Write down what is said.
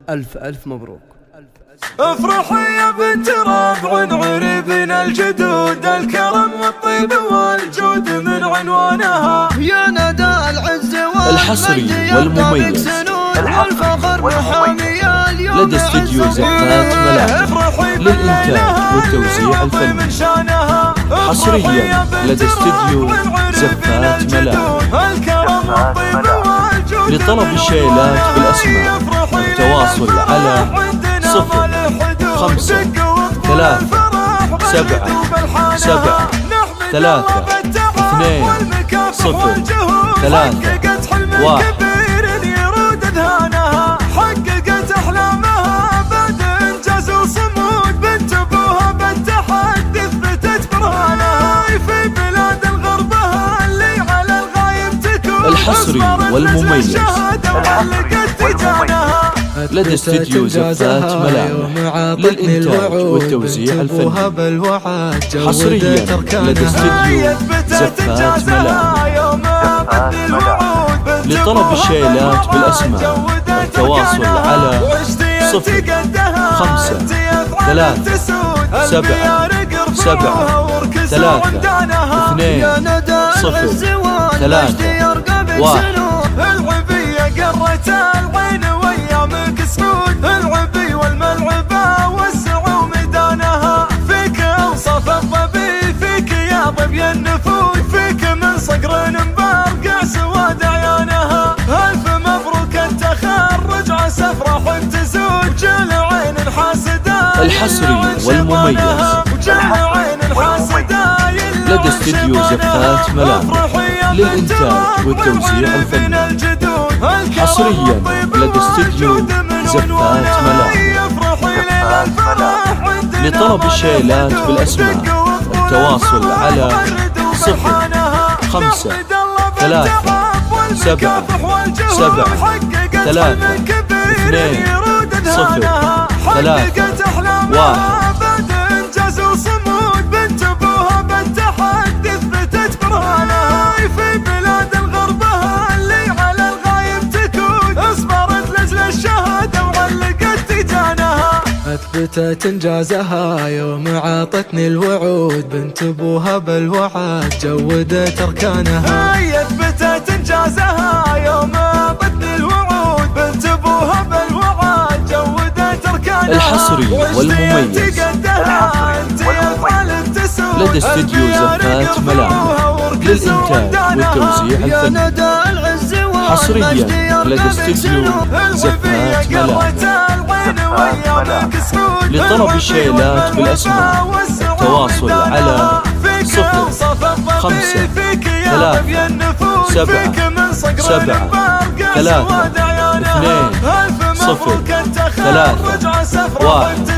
ألف مبروك. افرحي يا بنت ربع عربنا الجدود، الكرم والطيب والجود من عنوانها، يا ندى العز الحصري والمميز والفخر محامي اليوم لدى استديو زفات ملاحم للإنتاج والتوزيع الفني، حصريا لدى استديو زفات ملاحم. لطلب الشيلات بالأسماء التواصل على 0 5 7 7 3 2 0 3 1. حققت أحلامها بعد إنجاز وصمود، بنت أبوها بالتحدي اثبتت برهانها، في بلاد الغربها اللي على الغايب تكون. الحصري والمميز لدى استديو زفات ملاحم للإنتاج والتوزيع الفني، حصريا لدى استديو زفات ملاحم. لطلب الشيلات بالأسماء التواصل على 0 5 3 7 7 3 2 0 3 1. العبية قرت العين ويامك سعود، العبي والملعبة وسعوا ميدانها، فيك اوصاف الظبي، فيك يا ظبي النفوس، فيك من صقر مبرقع سواد عيانها. الف مبروك التخرج عسى افراحك تزود، جل عين الحاسدة الحصري والمميز لدى استديو زفات ملاحم للإنتاج والتوزيع الفني، حصريا لدى استديو زفات ملاحم. لطلب الشيلات بالأسماء التواصل على 0 5 3 7 7 3 2 0 3 1. في بلاد الغربها اللي على الغايب تكون، اصبرت لجل الشهادة وعلقت تيجانها، اثبتت انجازها يوم عاطتني الوعود، بنت ابوها بالوعد جودت اركانها. اثبتت انجازها يوم عاطتني الوعود، بنت ابوها بالوعد جودت اركانها. الحصري والمميز لدى استديو زفات ملاحم للإنتاج والتوزيع الفني، حصريا لدى استديو زفات ملاحم. لطلب الشيلات بالأسماء التواصل على 0 5 3 7 7 3 2 0 3 1.